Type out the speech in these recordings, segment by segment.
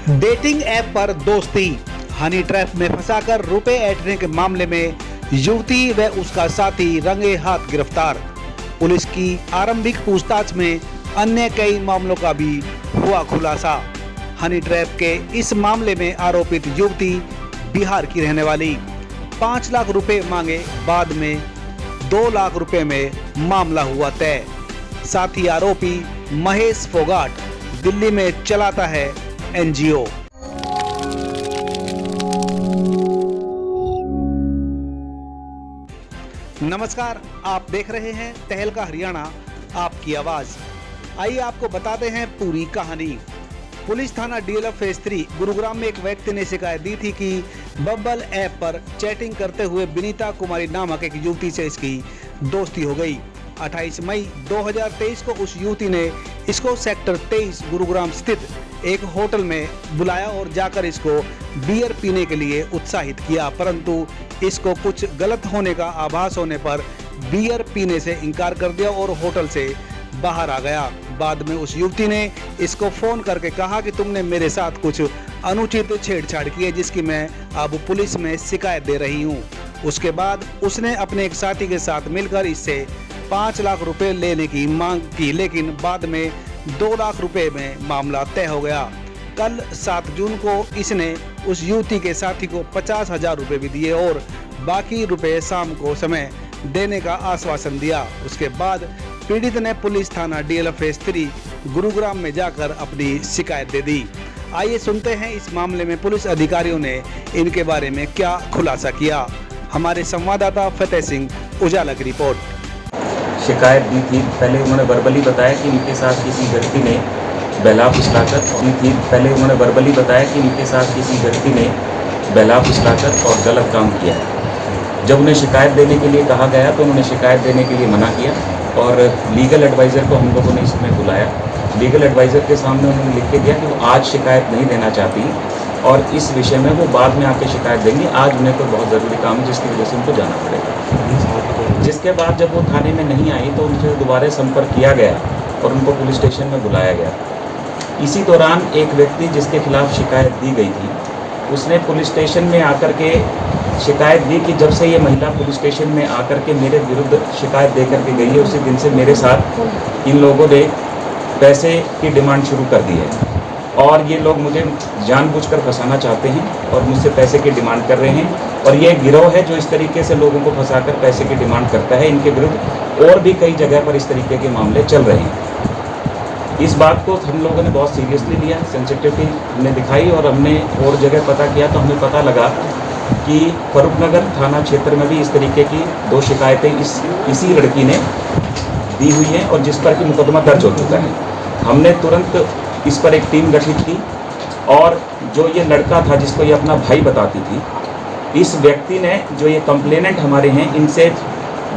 Dating app पर दोस्ती, honey trap में फंसाकर रुपए ऐंठने के मामले में युवती व उसका साथी रंगे हाथ गिरफ्तार। पुलिस की आरंभिक पूछताछ में अन्य कई मामलों का भी हुआ खुलासा। हनी ट्रैप के इस मामले में आरोपित युवती बिहार की रहने वाली, 5 लाख रुपए मांगे, बाद में 2 लाख रुपए में मामला हुआ तय। साथ ही आरोपी महेश फोगाट दिल्ली में चलाता है एनजीओ। नमस्कार, आप देख रहे हैं तहलका हरियाणा, आपकी आवाज। आइए आपको बताते हैं पूरी कहानी। पुलिस थाना डीएलएफ फेज 3 गुरुग्राम में एक व्यक्ति ने शिकायत दी थी कि बब्बल ऐप पर चैटिंग करते हुए विनीता कुमारी नामक एक युवती से इसकी दोस्ती हो गई। 28 मई 2023 को उस युवती ने इसको सेक्टर 23 गुरुग्राम स्थित एक होटल में बुलाया और जाकर इसको बियर पीने के लिए उत्साहित किया, परंतु इसको कुछ गलत होने का आभास होने पर बियर पीने से इनकार कर दिया और होटल से बाहर आ गया। बाद में उस युवती ने इसको फोन करके कहा कि तुमने मेरे साथ कुछ अनुचित छेड़छाड़ की है, जिसकी मैं अब पुलिस में शिकायत दे रही हूँ। उसके बाद उसने अपने एक साथी के साथ मिलकर इससे 5 लाख रुपए लेने की मांग की, लेकिन बाद में 2 लाख रुपए में मामला तय हो गया। कल 7 जून को इसने उस युवती के साथी को 50,000 रुपए भी दिए और बाकी रुपए शाम को समय देने का आश्वासन दिया। उसके बाद पीड़ित ने पुलिस थाना डीएलएफ फेज 3 गुरुग्राम में जाकर अपनी शिकायत दे दी। आइए सुनते हैं इस मामले में पुलिस अधिकारियों ने इनके बारे में क्या खुलासा किया। हमारे संवाददाता फतेह सिंह उजाला की रिपोर्ट। शिकायत दी थी। पहले उन्होंने वर्बली बताया कि इनके साथ किसी व्यक्ति ने बहला फुसलाकर दी थी। पहले उन्होंने वर्बली बताया कि इनके साथ किसी व्यक्ति ने बहला फुसलाकर और गलत काम किया। जब उन्हें शिकायत देने के लिए कहा गया तो उन्होंने शिकायत देने के लिए मना किया और लीगल एडवाइज़र को हम लोगों ने इसमें बुलाया। लीगल एडवाइज़र के सामने उन्होंने लिख के दिया कि वो आज शिकायत नहीं देना चाहती और इस विषय में वो बाद में आके शिकायत देंगी। आज उन्हें कोई बहुत ज़रूरी काम है जिसकी वजह से उनको जाना पड़ेगा। जिसके बाद जब वो थाने में नहीं आई तो उनसे दोबारा संपर्क किया गया और उनको पुलिस स्टेशन में बुलाया गया। इसी दौरान एक व्यक्ति जिसके खिलाफ शिकायत दी गई थी, उसने पुलिस स्टेशन में आकर के शिकायत दी कि जब से ये महिला पुलिस स्टेशन में आकर के मेरे विरुद्ध शिकायत दे करके गई है, उसी दिन से मेरे साथ इन लोगों ने पैसे की डिमांड शुरू कर दी है और ये लोग मुझे जानबूझकर फंसाना चाहते हैं और मुझसे पैसे की डिमांड कर रहे हैं। और ये गिरोह है जो इस तरीके से लोगों को फंसाकर पैसे की डिमांड करता है। इनके विरुद्ध और भी कई जगह पर इस तरीके के मामले चल रहे हैं। इस बात को हम लोगों ने बहुत सीरियसली लिया, सेंसिटिविटी हमने दिखाई और हमने और जगह पता किया तो हमें पता लगा कि फरूखनगर थाना क्षेत्र में भी इस तरीके की 2 शिकायतें इसी लड़की ने दी हुई हैं और जिस पर कि मुकदमा दर्ज हो चुका है। हमने तुरंत इस पर एक टीम गठित की और जो ये लड़का था जिसको ये अपना भाई बताती थी, इस व्यक्ति ने जो ये कंप्लेनेंट हमारे हैं इनसे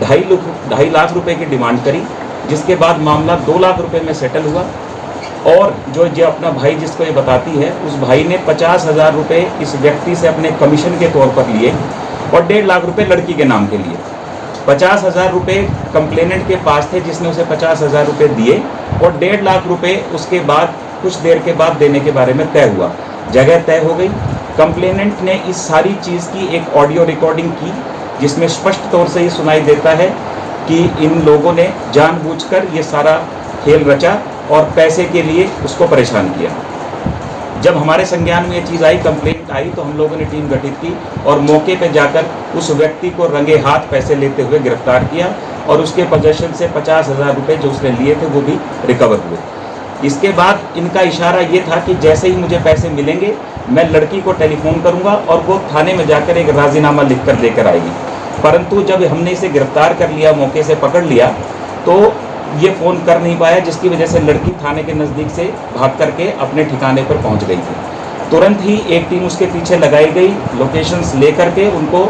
2.5 लाख रुपए की डिमांड करी, जिसके बाद मामला 2 लाख रुपए में सेटल हुआ। और जो ये अपना भाई जिसको ये बताती है, उस भाई ने 50,000 रुपये इस व्यक्ति से अपने कमीशन के तौर पर लिए और 1.5 लाख रुपये लड़की के नाम के लिए। 50,000 रुपये कंप्लेनेंट के पास थे जिसने उसे 50,000 रुपये दिए और 1.5 लाख रुपये उसके बाद कुछ देर के बाद देने के बारे में तय हुआ। जगह तय हो गई। कंप्लेनेंट ने इस सारी चीज़ की एक ऑडियो रिकॉर्डिंग की जिसमें स्पष्ट तौर से ये सुनाई देता है कि इन लोगों ने जानबूझकर ये सारा खेल रचा और पैसे के लिए उसको परेशान किया। जब हमारे संज्ञान में ये चीज़ आई, कंप्लेंट आई, तो हम लोगों ने टीम गठित की और मौके पर जाकर उस व्यक्ति को रंगे हाथ पैसे लेते हुए गिरफ्तार किया और उसके पोजेशन से 50,000 रुपये जो उसने लिए थे वो भी रिकवर हुए। इसके बाद इनका इशारा ये था कि जैसे ही मुझे पैसे मिलेंगे मैं लड़की को टेलीफोन करूंगा और वो थाने में जाकर एक राजीनामा लिखकर लेकर आएगी। परंतु जब हमने इसे गिरफ्तार कर लिया, मौके से पकड़ लिया, तो ये फ़ोन कर नहीं पाया, जिसकी वजह से लड़की थाने के नज़दीक से भाग करके अपने ठिकाने पर पहुंच गई थी। तुरंत ही एक टीम उसके पीछे लगाई गई, लोकेशंस ले करके उनको।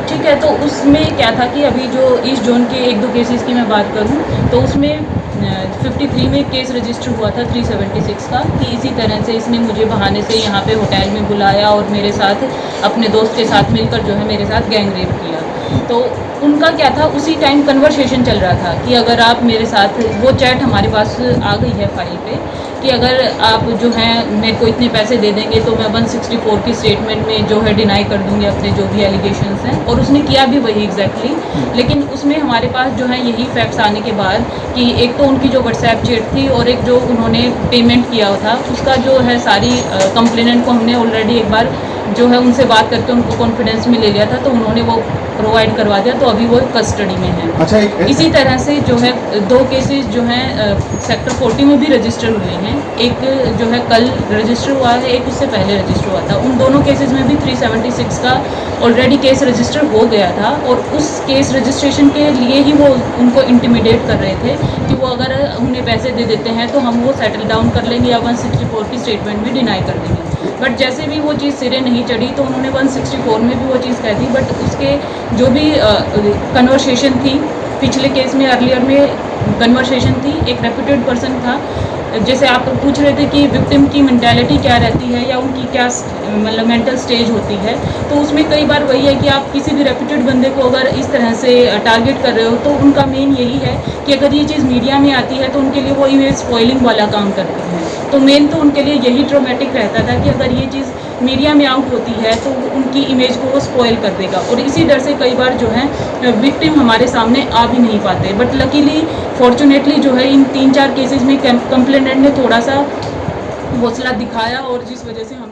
ठीक है, तो उसमें क्या था कि अभी जो ईस्ट जोन के 1-2 केसेस की मैं बात करूं तो उसमें 53 में केस रजिस्टर हुआ था 376 का कि इसी तरह से इसने मुझे बहाने से यहाँ पे होटल में बुलाया और मेरे साथ अपने दोस्त के साथ मिलकर जो है मेरे साथ गैंग रेप किया। तो उनका क्या था, उसी टाइम कन्वर्सेशन चल रहा था कि अगर आप मेरे साथ, वो चैट हमारे पास आ गई है फाइल पे कि अगर आप जो है मेरे को इतने पैसे दे देंगे तो मैं 164 की स्टेटमेंट में जो है डिनाई कर दूंगी अपने जो भी एलिगेशंस हैं, और उसने किया भी वही एग्जैक्टली। लेकिन उसमें हमारे पास जो है यही फैक्ट्स आने के बाद कि एक तो उनकी जो व्हाट्सएप चैट थी और एक जो उन्होंने पेमेंट किया था उसका जो है सारी कंप्लेनेंट को हमने ऑलरेडी एक बार जो है उनसे बात करके उनको कॉन्फिडेंस में ले लिया था, तो उन्होंने वो प्रोवाइड करवा दिया, तो अभी वो कस्टडी में है। अच्छा, इसी तरह से जो है 2 केसेस जो हैं सेक्टर 40 में भी रजिस्टर हुए हैं। एक जो है कल रजिस्टर हुआ है, एक उससे पहले रजिस्टर हुआ था। उन दोनों केसेस में भी 376 का ऑलरेडी केस रजिस्टर हो गया था, और उस केस रजिस्ट्रेशन के लिए ही वो उनको इंटिमिडेट कर रहे थे कि वो अगर उन्हें पैसे दे देते हैं तो हम वो सेटल डाउन कर लेंगे या 164 की स्टेटमेंट भी डिनाई कर देंगे। बट जैसे भी वो चीज़ सिरे नहीं चढ़ी तो उन्होंने 164 में भी वो चीज़ कह दी। बट उसके जो भी कन्वर्सेशन थी पिछले केस में, अर्लियर में कन्वर्सेशन थी, एक रेप्यूटेड पर्सन था, जैसे आप पूछ रहे थे कि विक्टिम की मेंटालिटी क्या रहती है या उनकी क्या मतलब मेंटल स्टेज होती है, तो उसमें कई बार वही है कि आप किसी भी रेप्यूटेड बंदे को अगर इस तरह से टारगेट कर रहे हो तो उनका मेन यही है कि अगर ये चीज़ मीडिया में आती है तो उनके लिए वो इमेज स्पॉइलिंग वाला काम करते हैं। तो मेन तो उनके लिए यही ट्रॉमेटिक रहता था कि अगर ये चीज़ मीडिया में आउट होती है तो उनकी इमेज को वो स्पॉइल कर देगा, और इसी डर से कई बार जो है विक्टिम हमारे सामने आ भी नहीं पाते। बट लकीली फॉर्चुनेटली जो है इन 3-4 केसेस में कंप्लेनेंट ने थोड़ा सा हौसला दिखाया, और जिस वजह से हम